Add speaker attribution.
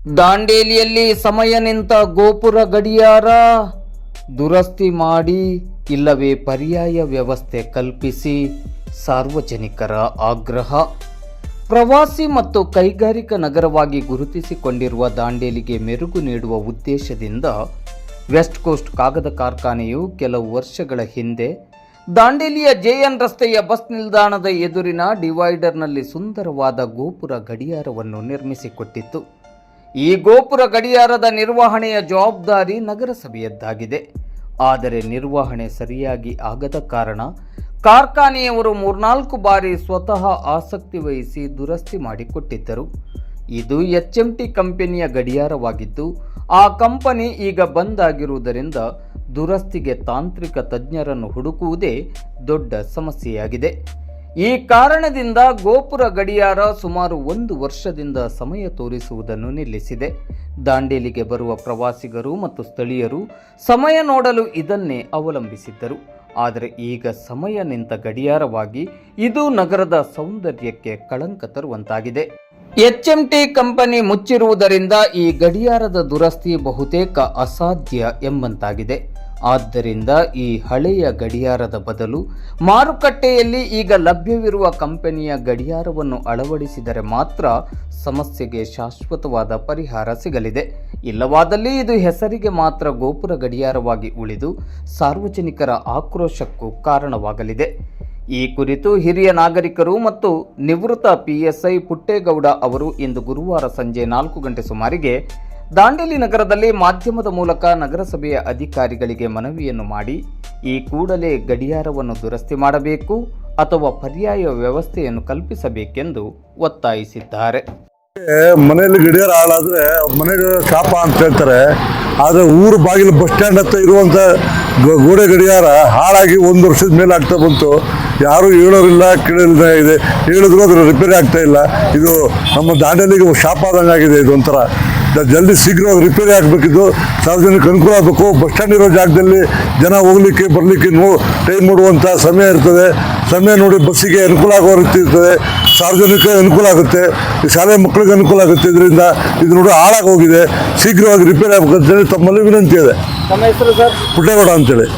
Speaker 1: ದಾಂಡೇಲಿಯಲ್ಲಿ ಸಮಯ ನಿಂತ ಗೋಪುರ ಗಡಿಯಾರ ದುರಸ್ತಿ ಮಾಡಿ ಇಲ್ಲವೇ ಪರ್ಯಾಯ ವ್ಯವಸ್ಥೆ ಕಲ್ಪಿಸಿ ಸಾರ್ವಜನಿಕರ ಆಗ್ರಹ. ಪ್ರವಾಸಿ ಮತ್ತು ಕೈಗಾರಿಕಾ ನಗರವಾಗಿ ಗುರುತಿಸಿಕೊಂಡಿರುವ ದಾಂಡೇಲಿಗೆ ಮೆರುಗು ನೀಡುವ ಉದ್ದೇಶದಿಂದ ವೆಸ್ಟ್ ಕೋಸ್ಟ್ ಕಾಗದ ಕಾರ್ಖಾನೆಯು ಕೆಲವು ವರ್ಷಗಳ ಹಿಂದೆ ದಾಂಡೇಲಿಯ ಜೆಎನ್ ರಸ್ತೆಯ ಬಸ್ ನಿಲ್ದಾಣದ ಎದುರಿನ ಡಿವೈಡರ್ನಲ್ಲಿ ಸುಂದರವಾದ ಗೋಪುರ ಗಡಿಯಾರವನ್ನು ನಿರ್ಮಿಸಿಕೊಟ್ಟಿತ್ತು. ಈ ಗೋಪುರ ಗಡಿಯಾರದ ನಿರ್ವಹಣೆಯ ಜವಾಬ್ದಾರಿ ನಗರಸಭೆಯದ್ದಾಗಿದೆ. ಆದರೆ ನಿರ್ವಹಣೆ ಸರಿಯಾಗಿ ಆಗದ ಕಾರಣ ಕಾರ್ಖಾನೆಯವರು 3-4 ಬಾರಿ ಸ್ವತಃ ಆಸಕ್ತಿ ವಹಿಸಿ ದುರಸ್ತಿ ಮಾಡಿಕೊಟ್ಟಿದ್ದರು. ಇದು HMT ಕಂಪನಿಯ ಗಡಿಯಾರವಾಗಿದ್ದು ಆ ಕಂಪನಿ ಈಗ ಬಂದ್ ಆಗಿರುವುದರಿಂದ ದುರಸ್ತಿಗೆ ತಾಂತ್ರಿಕ ತಜ್ಞರನ್ನು ಹುಡುಕುವುದೇ ದೊಡ್ಡ ಸಮಸ್ಯೆಯಾಗಿದೆ. ಈ ಕಾರಣದಿಂದ ಗೋಪುರ ಗಡಿಯಾರ ಸುಮಾರು 1 ವರ್ಷದಿಂದ ಸಮಯ ತೋರಿಸುವುದನ್ನು ನಿಲ್ಲಿಸಿದೆ. ದಾಂಡೇಲಿಗೆ ಬರುವ ಪ್ರವಾಸಿಗರು ಮತ್ತು ಸ್ಥಳೀಯರು ಸಮಯ ನೋಡಲು ಇದನ್ನೇ ಅವಲಂಬಿಸಿದ್ದರು. ಆದರೆ ಈಗ ಸಮಯ ನಿಂತ ಗಡಿಯಾರವಾಗಿ ಇದು ನಗರದ ಸೌಂದರ್ಯಕ್ಕೆ ಕಳಂಕ ತರುವಂತಾಗಿದೆ. HMT ಕಂಪನಿ ಮುಚ್ಚಿರುವುದರಿಂದ ಈ ಗಡಿಯಾರದ ದುರಸ್ತಿ ಬಹುತೇಕ ಅಸಾಧ್ಯ ಎಂಬಂತಾಗಿದೆ. ಆದ್ದರಿಂದ ಈ ಹಳೆಯ ಗಡಿಯಾರದ ಬದಲು ಮಾರುಕಟ್ಟೆಯಲ್ಲಿ ಈಗ ಲಭ್ಯವಿರುವ ಕಂಪನಿಯ ಗಡಿಯಾರವನ್ನು ಅಳವಡಿಸಿದರೆ ಮಾತ್ರ ಸಮಸ್ಯೆಗೆ ಶಾಶ್ವತವಾದ ಪರಿಹಾರ ಸಿಗಲಿದೆ. ಇಲ್ಲವಾದಲ್ಲಿ ಇದು ಹೆಸರಿಗೆ ಮಾತ್ರ ಗೋಪುರ ಗಡಿಯಾರವಾಗಿ ಉಳಿದು ಸಾರ್ವಜನಿಕರ ಆಕ್ರೋಶಕ್ಕೂ ಕಾರಣವಾಗಲಿದೆ. ಈ ಕುರಿತು ಹಿರಿಯ ನಾಗರಿಕರು ಮತ್ತು ನಿವೃತ್ತ PSI ಪುಟ್ಟೇಗೌಡ ಅವರು ಇಂದು ಗುರುವಾರ ಸಂಜೆ 4 ಗಂಟೆ ಸುಮಾರಿಗೆ ದಾಂಡೇಲಿ ನಗರದಲ್ಲಿ ಮಾಧ್ಯಮದ ಮೂಲಕ ನಗರಸಭೆಯ ಅಧಿಕಾರಿಗಳಿಗೆ ಮನವಿಯನ್ನು ಮಾಡಿ ಈ ಕೂಡಲೇ ಗಡಿಯಾರವನ್ನು ದುರಸ್ತಿ ಮಾಡಬೇಕು ಅಥವಾ ಪರ್ಯಾಯ ವ್ಯವಸ್ಥೆಯನ್ನು ಕಲ್ಪಿಸಬೇಕೆಂದು ಒತ್ತಾಯಿಸಿದ್ದಾರೆ.
Speaker 2: ಮನೆಯಲ್ಲಿ ಗಡಿಯಾರ ಹಾಳಾದ್ರೆ ಮನೆಗೆ ಶಾಪ ಅಂತ ಹೇಳ್ತಾರೆ. ಆದರೆ ಊರು ಬಾಗಿಲು ಬಸ್ ಸ್ಟ್ಯಾಂಡ್ ಹತ್ರ ಇರುವಂಥ ಗೋಡೆ ಗಡಿಯಾರ ಹಾಳಾಗಿ 1 ವರ್ಷದ ಮೇಲೆ ಆಗ್ತಾ ಬಂತು. ಯಾರೂ ಹೇಳೋರಿಲ್ಲ, ಕೇಳೋರಿಲ್ಲ. ಇದೆ ಹೇಳಿದ್ರು ಅದರ ರಿಪೇರಿ ಆಗ್ತಾ ಇಲ್ಲ. ಇದು ನಮ್ಮ ದಾಂಡೇಲಿಗೆ ಶಾಪ ಆದಂಗೆ ಆಗಿದೆ. ಇದು ಒಂಥರ ಜಲ್ದಿ ಶೀಘ್ರ ರಿಪೇರಿ ಆಗಬೇಕಿದ್ದು, ಸಾರ್ವಜನಿಕ ಅನುಕೂಲ ಆಗಬೇಕು. ಬಸ್ ಸ್ಟ್ಯಾಂಡ್ ಇರೋ ಜಾಗದಲ್ಲಿ ಜನ ಹೋಗ್ಲಿಕ್ಕೆ ಬರಲಿಕ್ಕೆ ಟೈಮ್ ನೋಡುವಂಥ ಸಮಯ ಇರ್ತದೆ. ಸಮಯ ನೋಡಿ ಬಸ್ಸಿಗೆ ಅನುಕೂಲ ಆಗೋ ರೀತಿ ಇರ್ತದೆ. ಸಾರ್ವಜನಿಕ ಅನುಕೂಲ ಆಗುತ್ತೆ, ಶಾಲೆ ಮಕ್ಕಳಿಗೆ ಅನುಕೂಲ ಆಗುತ್ತೆ. ಇದರಿಂದ ಇದು ನೋಡಿ ಹಾಳಾಗಿ ಹೋಗಿದೆ. ಶೀಘ್ರವಾಗಿ ರಿಪೇರಿ ಆಗಬೇಕಂತೇಳಿ ತಮ್ಮಲ್ಲಿ ವಿನಂತಿ ಇದೆ.
Speaker 1: ನಮ್ಮ ಹೆಸರು ಸರ್
Speaker 2: ಪುಟ್ಟೇಗೌಡ ಅಂತೇಳಿ.